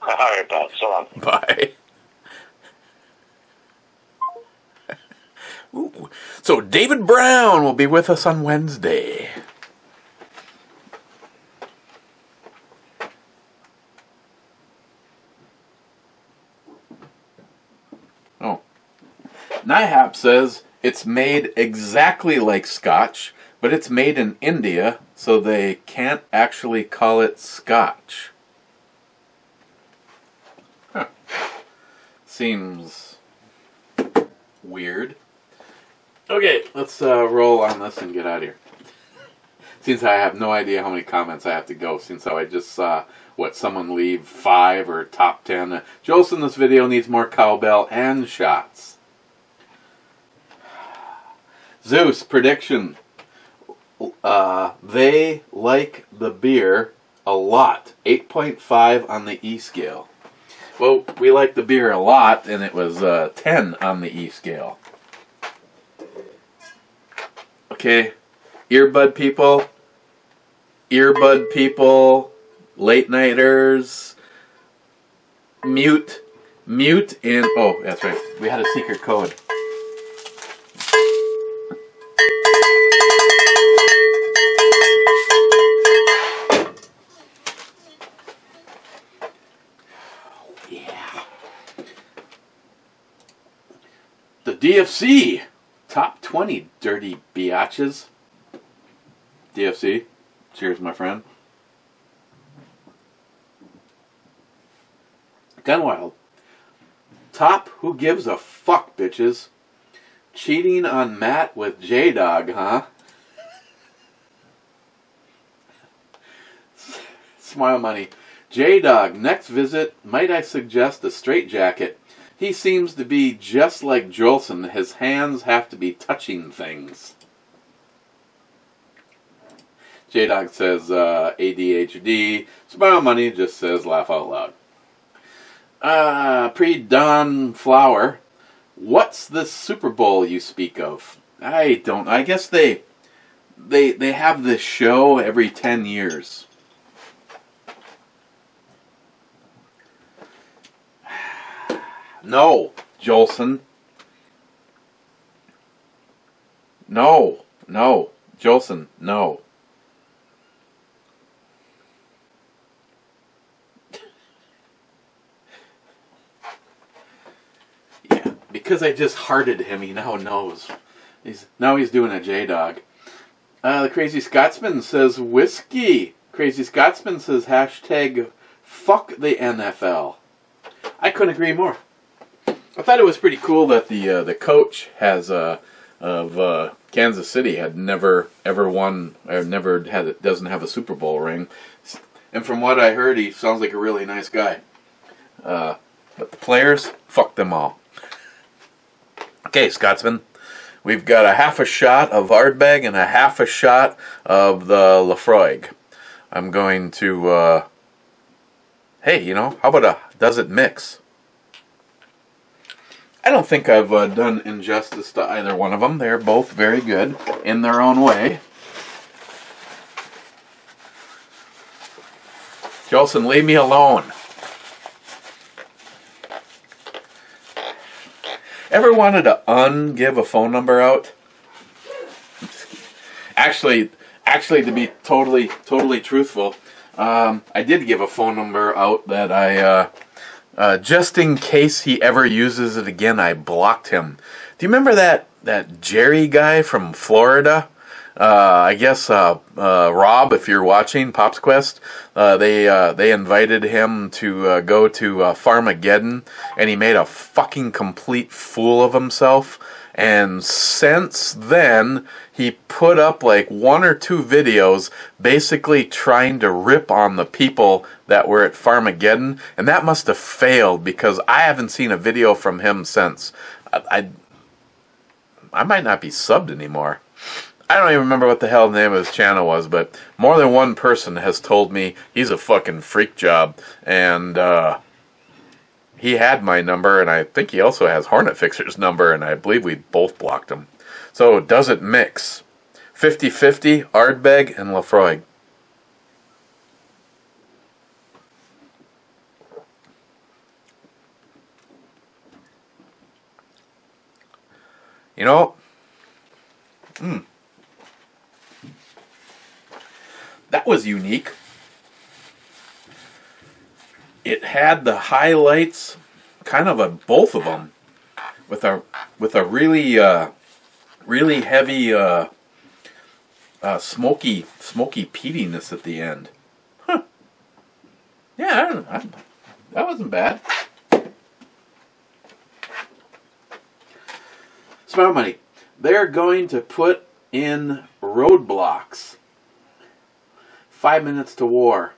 All right, pal. So long. Bye. Ooh. So David Brown will be with us on Wednesday. Oh. NIHAP says it's made exactly like Scotch, but it's made in India, so they can't actually call it Scotch. Huh. Seems weird. Okay, let's roll on this and get out of here. Since I have no idea how many comments I have to go, since I just saw someone leave 5 or top 10. Jolson, this video needs more cowbell and shots. Zeus, prediction. They like the beer a lot. 8.5 on the E scale. Well, we like the beer a lot, and it was 10 on the E scale. Okay, earbud people, late nighters, mute, and, oh, that's right, we had a secret code. Yeah. The DFC. Top 20 dirty biatches. DFC. Cheers, my friend. Gunwild. Top who gives a fuck, bitches. Cheating on Matt with J-Dog, huh? Smile Money. J-Dog, next visit, might I suggest a straitjacket? He seems to be just like Jolson. His hands have to be touching things. J-Dog says ADHD. Smile Money just says laugh out loud. Pre-Dawn Flower. What's this Super Bowl you speak of? I guess they have this show every 10 years. No, Jolson. No, Jolson, no. Yeah, because I just hearted him, he now knows. Now he's doing a J-Dog. The Crazy Scotsman says whiskey. Crazy Scotsman says hashtag fuck the NFL. I couldn't agree more. I thought it was pretty cool that the coach has of Kansas City had never ever won or doesn't have a Super Bowl ring, and from what I heard, he sounds like a really nice guy. But the players, fuck them all. Okay, Scotsman, we've got a half a shot of Ardbeg and a half a shot of the Lafroig. I'm going to. Hey, you know, how about a does it mix? I don't think I've done injustice to either one of them. They're both very good in their own way. Jolson, leave me alone. Ever wanted to give a phone number out? Actually, to be totally truthful, I did give a phone number out that I. Just in case he ever uses it again, I blocked him. Do you remember that Jerry guy from Florida? I guess Rob, if you're watching Pop's Quest, they invited him to go to Farmageddon, and he made a fucking complete fool of himself. And since then, he put up like 1 or 2 videos basically trying to rip on the people that were at Farmageddon, and that must have failed because I haven't seen a video from him since. I might not be subbed anymore. I don't even remember what the hell the name of his channel was, but more than one person has told me he's a fucking freak job, and he had my number, and I think he also has Hornet Fixer's number, and I believe we both blocked him. So, does it mix? 50-50, Ardbeg and Lafroig. You know, that was unique. It had the highlights, kind of both of them, with a really heavy smoky peatiness at the end. Huh? Yeah, that wasn't bad. Smart money. They're going to put in roadblocks. 5 minutes to war.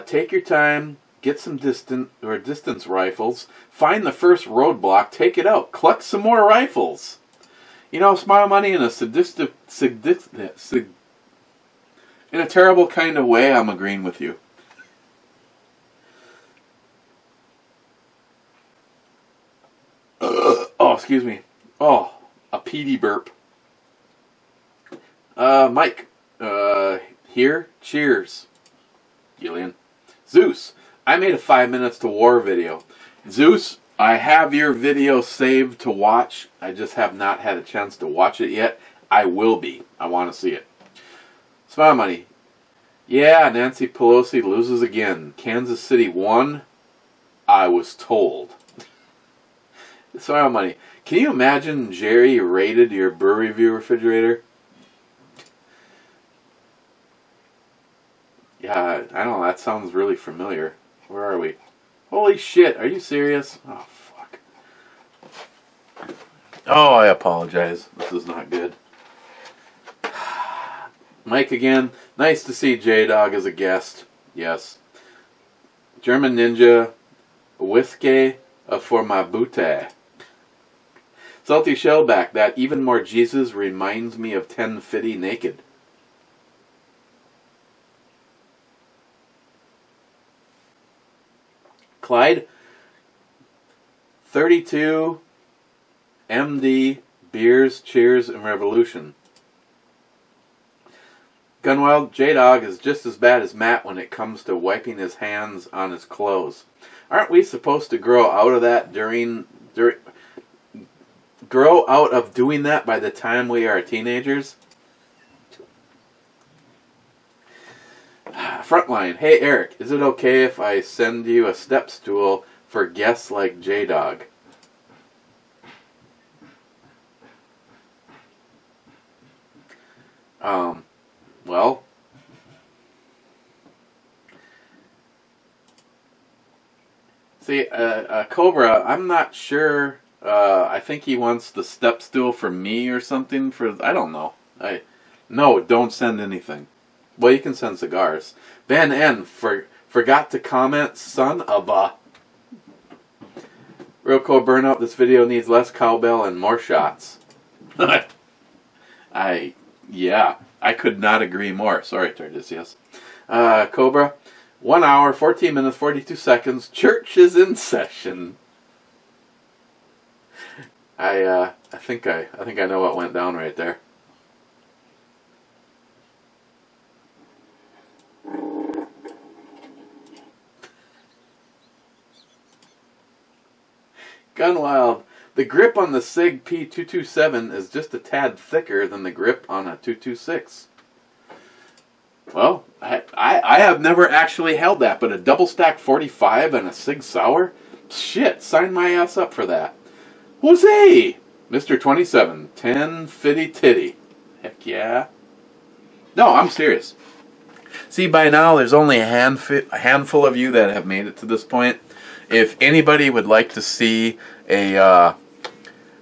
Take your time, get some distance rifles, find the first roadblock, take it out, collect some more rifles. You know, Smile Money in a in a terrible kind of way, I'm agreeing with you. Oh, excuse me. Oh, a peaty burp. Mike, here, cheers. Gillian. Zeus, I made a 5 minutes to war video. Zeus, I have your video saved to watch. I just have not had a chance to watch it yet. I will be. I want to see it. Smile Money. Yeah, Nancy Pelosi loses again. Kansas City won. I was told. Smile Money. Can you imagine Jerry raided your Brew Review refrigerator? Yeah, I don't know, that sounds really familiar. Where are we? Holy shit, are you serious? Oh, fuck. Oh, I apologize. This is not good. Mike again. Nice to see J-Dog as a guest. Yes. German Ninja. Whisky for my booty. Salty Shellback. That even more Jesus reminds me of 1050 Naked. Clyde, 32, MD, Beers, Cheers, and Revolution. Gunwild, J-Dog is just as bad as Matt when it comes to wiping his hands on his clothes. Aren't we supposed to grow out of that grow out of doing that by the time we are teenagers? Frontline, hey Eric, is it okay if I send you a step stool for guests like J-Dog? Well, see, Cobra, I'm not sure. I think he wants the step stool for me or something. I don't know. No, don't send anything. Well, you can send cigars. Van N forgot to comment, son of a. Real cool burnout. This video needs less cowbell and more shots. Yeah, I could not agree more. Sorry, Tardisius. Cobra, 1 hour, 14 minutes, 42 seconds. Church is in session. I think I know what went down right there. Gunwild. The grip on the SIG P227 is just a tad thicker than the grip on a 226. Well, I have never actually held that, but a double stack 45 and a SIG Sauer? Shit, sign my ass up for that. Jose! Mr. 27, 10 fitty titty. Heck yeah. No, I'm serious. See, by now there's only a handful of you that have made it to this point. If anybody would like to see a,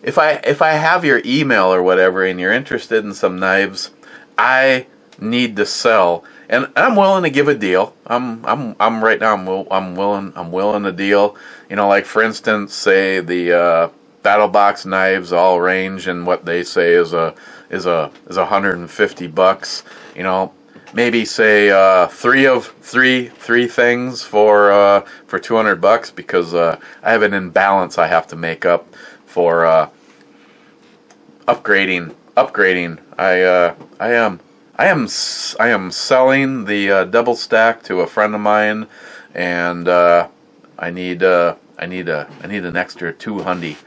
if I have your email or whatever and you're interested in some knives, I need to sell, and I'm willing to give a deal. I'm right now I'm willing to deal. You know, like for instance, say the Battle Box knives all range and what they say is $150. You know, maybe say three things for $200 because I have an imbalance I have to make up for upgrading. I am selling the double stack to a friend of mine, and I need an extra $200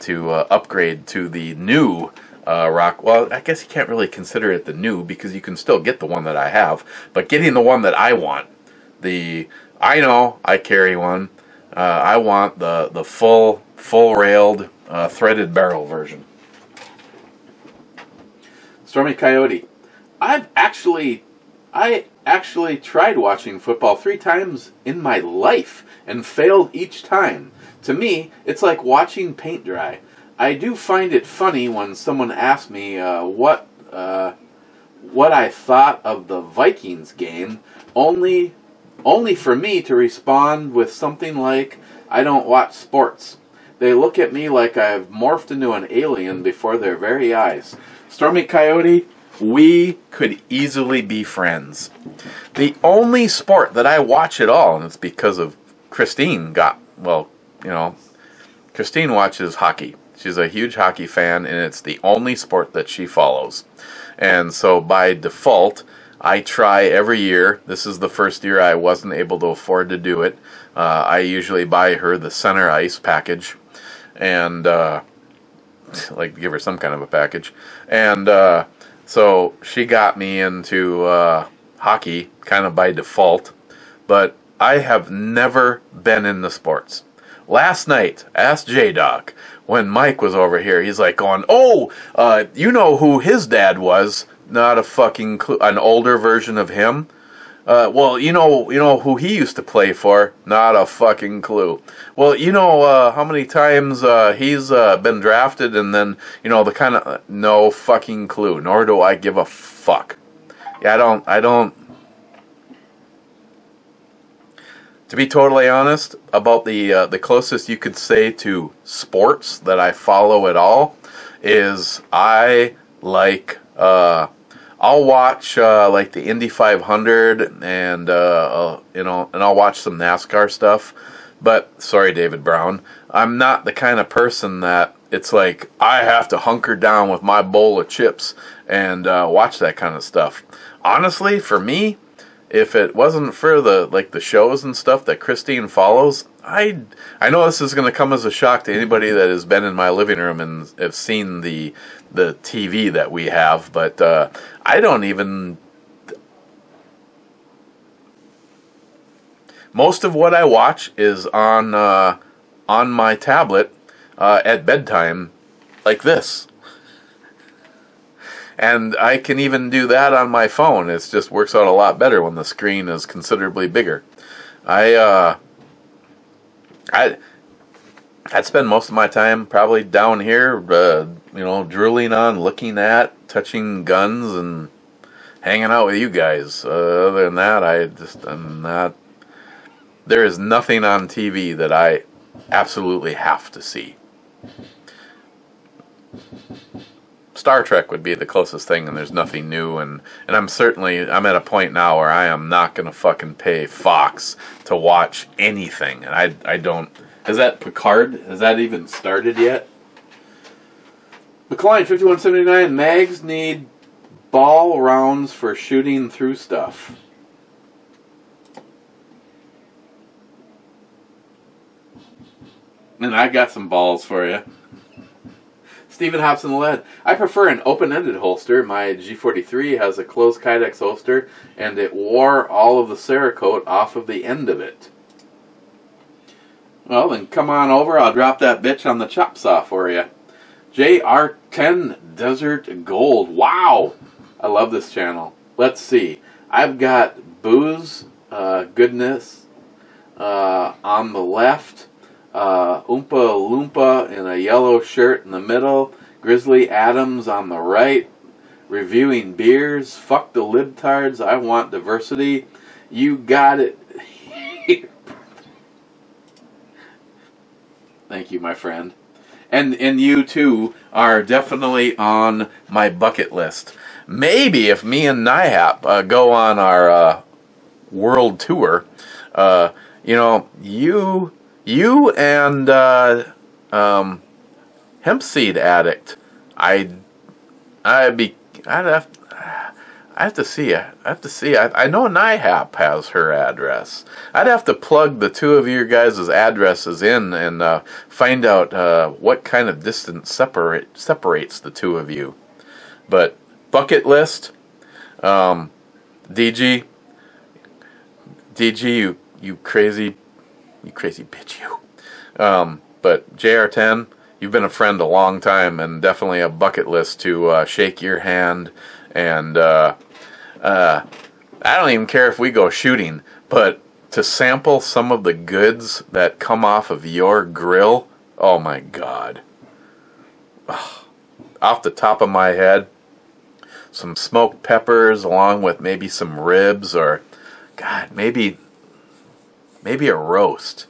to upgrade to the new rock. Well, I guess you can't really consider it the new because you can still get the one that I have, but getting the one that I want, I know I carry one. I want the full railed threaded barrel version. Stormy Coyote. I actually tried watching football 3 times in my life and failed each time. To me, it's like watching paint dry. I do find it funny when someone asks me what I thought of the Vikings game, only for me to respond with something like, "I don't watch sports." They look at me like I've morphed into an alien before their very eyes. Stormy Coyote, we could easily be friends. The only sport that I watch at all, and it's because of Christine Christine watches hockey. She's a huge hockey fan, and it's the only sport that she follows. And so by default, I try every year. This is the first year I wasn't able to afford to do it. I usually buy her the center ice package, and like give her some kind of a package. And so she got me into hockey kind of by default, but I have never been into sports. Last night, asked J-Doc, when Mike was over here, he's like going, "Oh, you know who his dad was?" Not a fucking clue. An older version of him? Well, you know who he used to play for? Not a fucking clue. Well, you know how many times he's been drafted, and then the kind of no fucking clue. Nor do I give a fuck. Yeah, I don't. To be totally honest, about the closest you could say to sports that I follow at all is I like. I'll watch like the Indy 500 and I'll watch some NASCAR stuff. But sorry, David Brown, I'm not the kind of person that it's like I have to hunker down with my bowl of chips and watch that kind of stuff. Honestly, for me, if it wasn't for the shows and stuff that Christine follows, I know this is going to come as a shock to anybody that has been in my living room and have seen the TV that we have, but I don't even. Most of what I watch is on my tablet at bedtime, like this. And I can even do that on my phone. It just works out a lot better when the screen is considerably bigger. I'd spend most of my time probably down here, drooling on, looking at, touching guns, and hanging out with you guys. Other than that, I'm not. There is nothing on TV that I absolutely have to see. Star Trek would be the closest thing, and there's nothing new, and I'm at a point now where I am not going to fucking pay Fox to watch anything, and I don't. Is that Picard? Has that even started yet? McLean 5179, mags need ball rounds for shooting through stuff. And I got some balls for you. Stephen Hobson Lead. I prefer an open-ended holster. My G43 has a closed Kydex holster, and it wore all of the Cerakote off of the end of it. Well, then come on over. I'll drop that bitch on the chop saw for you. JR10 Desert Gold. Wow! I love this channel. Let's see. I've got Booze Goodness on the left. Oompa Loompa in a yellow shirt in the middle, Grizzly Adams on the right, reviewing beers, fuck the libtards, I want diversity, you got it. Thank you, my friend. And you too are definitely on my bucket list. Maybe if me and NIHAP go on our world tour, you and Hemp Seed Addict, I'd have to see. I know NIHAP has her address. I'd have to plug the two of your guys' addresses in and find out what kind of distance separates the two of you. But bucket list, DG, you crazy bitch, you. But JR10, you've been a friend a long time, and definitely a bucket list to shake your hand. And I don't even care if we go shooting, but to sample some of the goods that come off of your grill, oh my God. Off the top of my head, some smoked peppers along with maybe some ribs, or God, maybe a roast.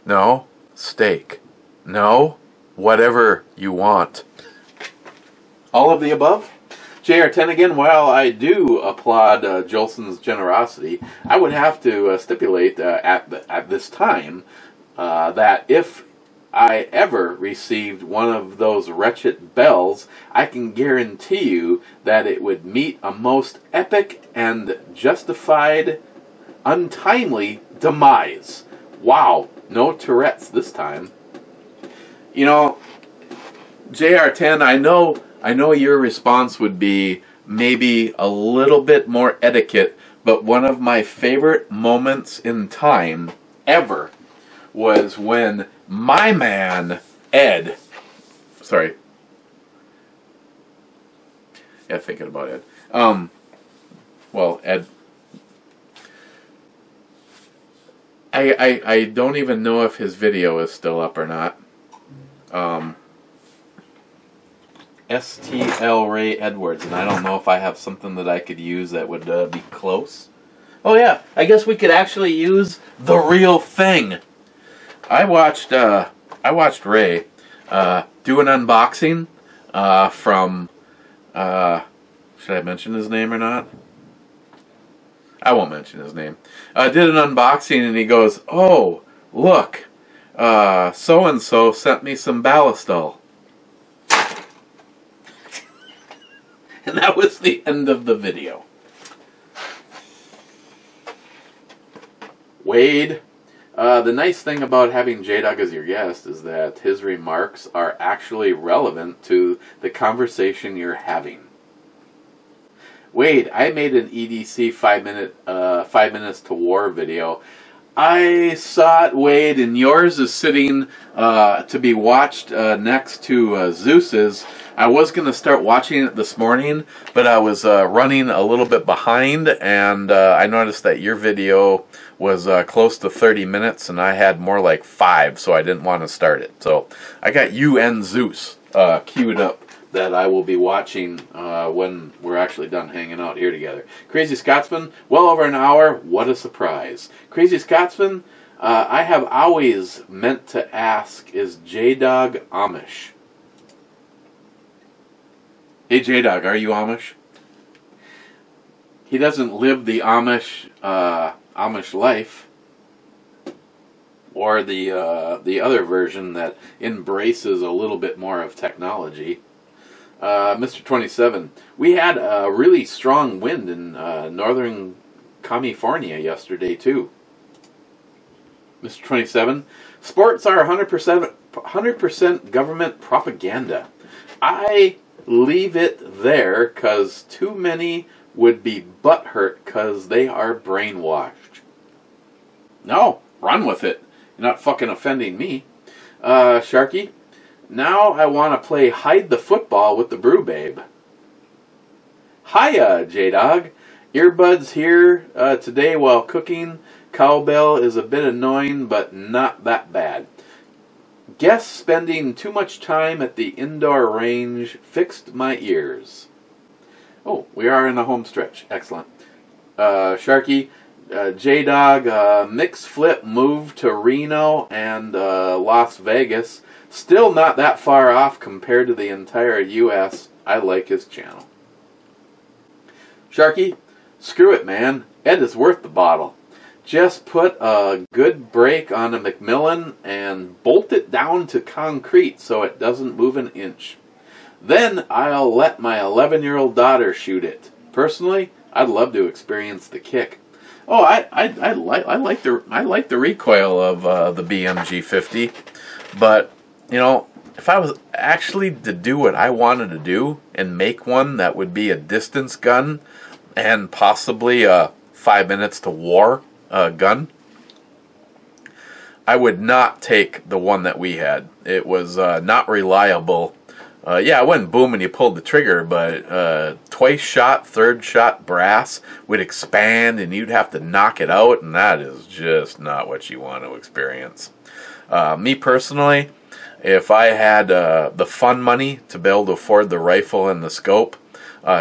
No, steak. No, whatever you want. All of the above? JR10 again, while I do applaud Jolson's generosity, I would have to stipulate at this time that if I ever received one of those wretched bells, I can guarantee you that it would meet a most epic and justified, untimely demise. Wow, no Tourette's this time. You know, JR10, I know your response would be maybe a little bit more etiquette, but one of my favorite moments in time ever was when my man Ed, sorry, yeah, thinking about Ed, well, Ed, I don't even know if his video is still up or not. STL Ray Edwards, and I don't know if I have something that I could use that would be close. Oh yeah, I guess we could actually use the real thing. I watched Ray do an unboxing from should I mention his name or not? I won't mention his name. Did an unboxing, and he goes, "Oh, look, so and so sent me some Ballistol." And that was the end of the video. Wade, the nice thing about having J-Dog as your guest is that his remarks are actually relevant to the conversation you're having. Wade, I made an EDC 5 minutes to war video. I saw it, Wade, and yours is sitting to be watched next to Zeus's. I was going to start watching it this morning, but I was running a little bit behind, and I noticed that your video was close to 30 minutes, and I had more like 5, so I didn't want to start it. So I got you and Zeus queued up that I will be watching when we're actually done hanging out here together. Crazy Scotsman, well over an hour. What a surprise. Crazy Scotsman, I have always meant to ask, is J-Dog Amish? Hey J-Dog, are you Amish? He doesn't live the Amish life, or the other version that embraces a little bit more of technology. Mr. 27, we had a really strong wind in northern California yesterday too. Mr. 27, sports are 100% government propaganda. I leave it there because too many would be butthurt because they are brainwashed. No, run with it. You're not fucking offending me. Sharky, now I want to play hide the football with the brew babe. Hiya, J-Dog. Earbuds here today while cooking. Cowbell is a bit annoying, but not that bad. Guess spending too much time at the indoor range fixed my ears. Oh, we are in the home stretch. Excellent. Sharky, J-Dog, mix flip moved to Reno and Las Vegas. Still not that far off compared to the entire U.S. I like his channel. Sharky, screw it, man. Ed is worth the bottle. Just put a good brake on a Macmillan and bolt it down to concrete so it doesn't move an inch. Then I'll let my 11-year-old daughter shoot it. Personally, I'd love to experience the kick. Oh, I like the recoil of the BMG 50, but you know, if I was actually to do what I wanted to do and make one that would be a distance gun and possibly a 5 minutes to war gun, I would not take the one that we had. It was not reliable. Yeah, it went boom and you pulled the trigger, but twice shot, third shot brass would expand and you'd have to knock it out, and that is just not what you want to experience. Me personally, if I had the fun money to be able to afford the rifle and the scope,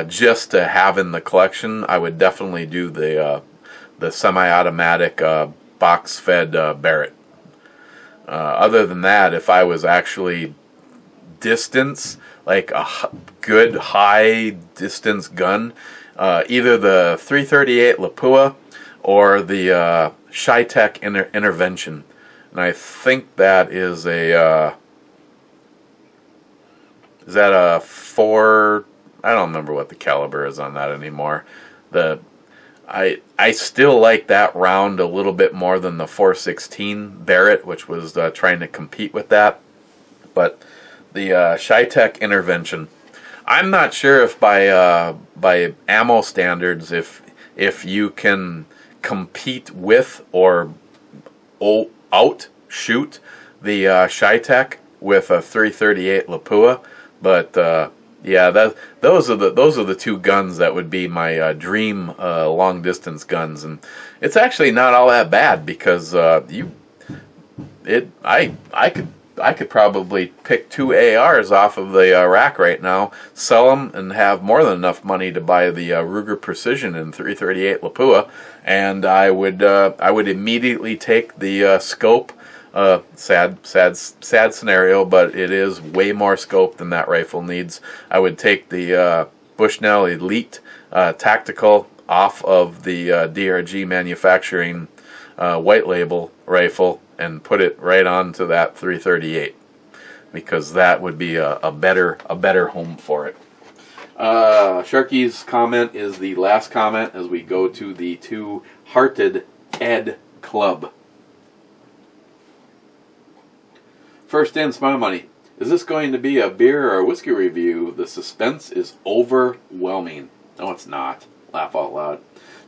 just to have in the collection, I would definitely do the semi-automatic box-fed Barrett. Other than that, if I was actually distance, like a good high distance gun, either the 338 Lapua or the Shytech Intervention, and I think that is a is that a 4? I don't remember what the caliber is on that anymore. I still like that round a little bit more than the 416 Barrett, which was trying to compete with that. But the Shytech Intervention, I'm not sure if by ammo standards if you can compete with or outshoot the Shytech with a 338 Lapua, but yeah, those are the two guns that would be my dream long distance guns, and it's actually not all that bad because I could probably pick 2 ARs off of the rack right now, sell them, and have more than enough money to buy the Ruger Precision in 338 Lapua, and I would immediately take the scope. Sad scenario, but it is way more scope than that rifle needs. I would take the Bushnell Elite Tactical off of the DRG Manufacturing white label rifle and put it right onto that 338, because that would be a better home for it. Sharky's comment is the last comment as we go to the Two-Hearted Ed Club. First in, Smile Money. Is this going to be a beer or a whiskey review? The suspense is overwhelming. No, it's not. Laugh out loud.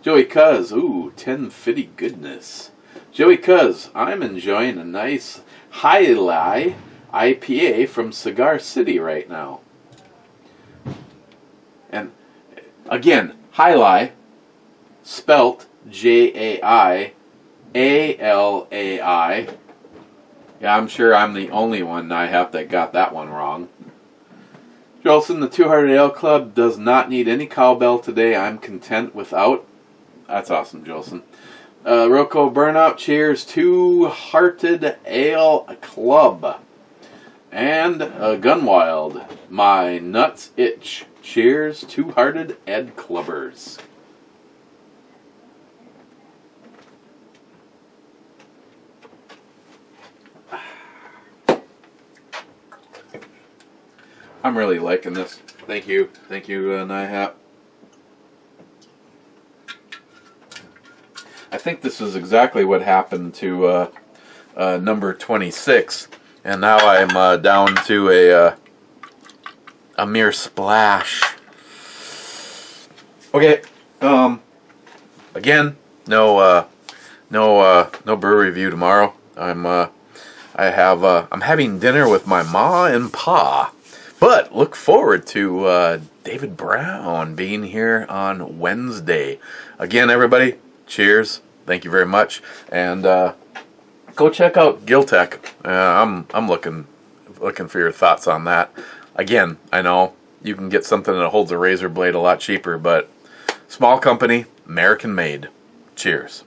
Joey Cuz, ooh, 1050 goodness. Joey Cuz, I'm enjoying a nice Highlight IPA from Cigar City right now. And again, Highlight, spelt Jailai. Yeah, I'm sure I'm the only one that got that one wrong. Jolson, the Two Hearted Ale Club does not need any cowbell today. I'm content without. That's awesome, Jolson. Rocco Burnout, cheers, Two Hearted Ale Club. And Gunwild, my nuts itch. Cheers, Two Hearted Ed Clubbers. I'm really liking this. Thank you, Nihap. I think this is exactly what happened to number 26, and now I'm down to a mere splash. Okay, again, no brew review tomorrow. I'm having dinner with my ma and pa. But look forward to David Brown being here on Wednesday. Again, everybody, cheers. Thank you very much. And go check out Giltech. I'm looking for your thoughts on that. Again, I know you can get something that holds a razor blade a lot cheaper, but small company, American made. Cheers.